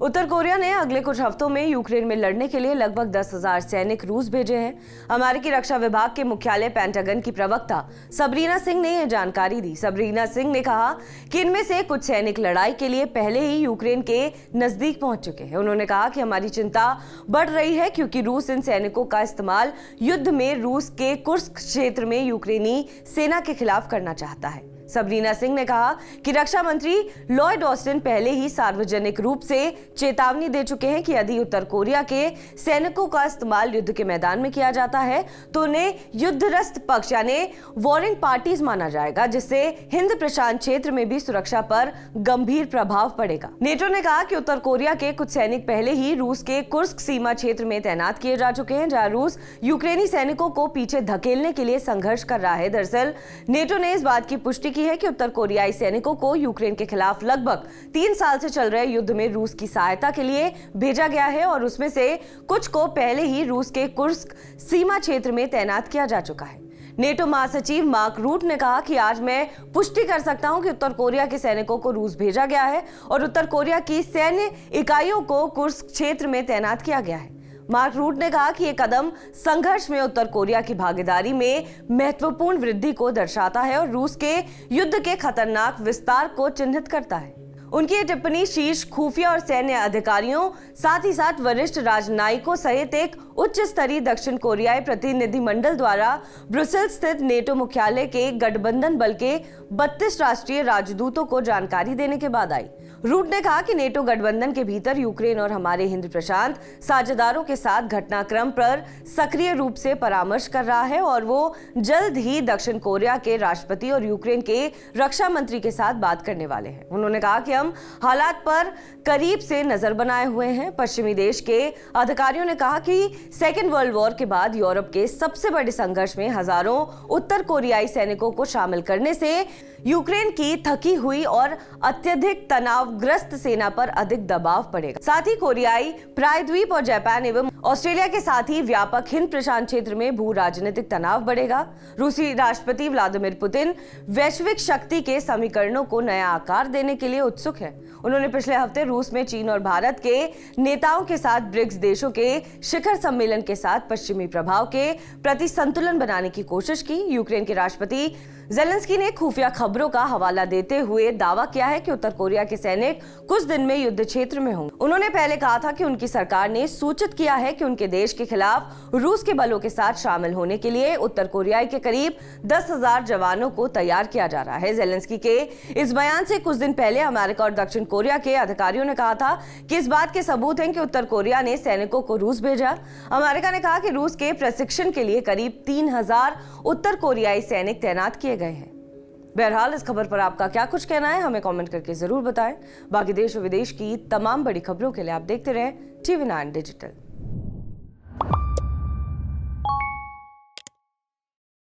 उत्तर Korea ने अगले कुछ हफ्तों में यूक्रेन में लड़ने के लिए लगभग 10,000 सैनिक रूस भेजे हैं। अमेरिकी रक्षा विभाग के मुख्यालय पेंटागन की प्रवक्ता सबरीना सिंह ने यह जानकारी दी। सबरीना सिंह ने कहा कि इनमें से कुछ सैनिक लड़ाई के लिए पहले ही यूक्रेन के नजदीक पहुंच चुके हैं। उन्होंने कहा कि हमारी चिंता बढ़ रही है क्योंकि रूस इन सैनिकों का इस्तेमाल युद्ध में रूस के कुर्स्क क्षेत्र में यूक्रेनी सेना के खिलाफ करना चाहता है। सबरीना सिंह ने कहा कि रक्षा मंत्री लॉयड ऑस्टिन पहले ही सार्वजनिक रूप से चेतावनी दे चुके हैं कि यदि उत्तर कोरिया के सैनिकों का इस्तेमाल युद्ध के मैदान में किया जाता है तो उन्हें युद्धग्रस्त पक्ष यानी वॉरिंग पार्टीज माना जाएगा, जिससे हिंद प्रशांत क्षेत्र में भी सुरक्षा पर गंभीर प्रभाव पड़ेगा। नेटो ने कहा कि उत्तर कोरिया के कुछ सैनिक पहले ही रूस के कुर्स्क सीमा क्षेत्र में तैनात किए जा चुके हैं, जहां रूस यूक्रेनी सैनिकों को पीछे धकेलने के लिए संघर्ष कर रहा है। दरअसल नेटो ने इस बात की पुष्टि की है कि उत्तर कोरियाई सैनिकों को यूक्रेन के खिलाफ लगभग 3 साल से चल रहे युद्ध में रूस की सहायता के लिए भेजा गया है और उसमें से कुछ को पहले ही रूस के कुर्स्क सीमा क्षेत्र में तैनात किया जा चुका है। नेटो महासचिव मार्क रूट ने कहा कि आज मैं पुष्टि कर सकता हूं कि उत्तर कोरिया के सैनिकों को रूस भेजा गया है और उत्तर कोरिया की सैन्य इकाइयों को कुर्स्क क्षेत्र में तैनात किया गया है। मार्क रूट ने कहा कि यह कदम संघर्ष में उत्तर कोरिया की भागीदारी में महत्वपूर्ण वृद्धि को दर्शाता है और रूस के युद्ध के खतरनाक विस्तार को चिन्हित करता है। उनकी ये टिप्पणी शीर्ष खुफिया और सैन्य अधिकारियों, साथ ही साथ वरिष्ठ राजनयिकों सहित एक उच्च स्तरीय दक्षिण कोरियाई प्रतिनिधिमंडल द्वारा ब्रुसेल्स स्थित नेटो मुख्यालय के गठबंधन बल के 32 राष्ट्रीय राजदूतों को जानकारी देने के बाद आई। रूट ने कहा कि नेटो गठबंधन के भीतर यूक्रेन और हमारे हिंद प्रशांत साझेदारों के साथ घटनाक्रम पर सक्रिय रूप से परामर्श कर रहा है और वो जल्द ही दक्षिण कोरिया के राष्ट्रपति और यूक्रेन के रक्षा मंत्री के साथ बात करने वाले हैं। उन्होंने कहा कि हम हालात पर करीब से नजर बनाए हुए हैं। पश्चिमी देश के अधिकारियों ने कहा कि सेकेंड वर्ल्ड वॉर के बाद यूरोप के सबसे बड़े संघर्ष में हजारों उत्तर कोरियाई सैनिकों को शामिल करने से यूक्रेन की थकी हुई और अत्यधिक तनावग्रस्त सेना पर अधिक दबाव पड़ेगा। साथ ही कोरियाई प्रायद्वीप और जापान एवं ऑस्ट्रेलिया के साथ ही व्यापक हिंद प्रशांत क्षेत्र में भू राजनीतिक तनाव बढ़ेगा। रूसी राष्ट्रपति व्लादिमीर पुतिन वैश्विक शक्ति के समीकरणों को नया आकार देने के लिए उत्सुक है। उन्होंने पिछले हफ्ते रूस में चीन और भारत के नेताओं के साथ ब्रिक्स देशों के शिखर सम्मेलन के साथ पश्चिमी प्रभाव के प्रति संतुलन बनाने की कोशिश की। यूक्रेन के राष्ट्रपति ज़ेलेंस्की ने खुफिया खबरों का हवाला देते हुए दावा किया है कि उत्तर कोरिया के सैनिक कुछ दिन में युद्ध क्षेत्र में होंगे। उन्होंने पहले कहा था कि उनकी सरकार ने सूचित किया है कि उनके देश के खिलाफ रूस के बलों के साथ शामिल होने के लिए उत्तर कोरियाई के करीब 10,000 जवानों को तैयार किया जा रहा है। ज़ेलेंस्की के इस बयान से कुछ दिन पहले अमेरिका और दक्षिण कोरिया के अधिकारियों ने कहा था कि इस बात के सबूत हैं कि उत्तर कोरिया ने सैनिकों को रूस भेजा। अमेरिका ने कहा कि रूस के प्रशिक्षण के लिए करीब 3,000 उत्तर कोरियाई सैनिक तैनात किए गए हैं। बहरहाल इस खबर पर आपका क्या कुछ कहना है, हमें कमेंट करके जरूर बताएं। बाकी देश और विदेश की तमाम बड़ी खबरों के लिए आप देखते रहें TV9 डिजिटल।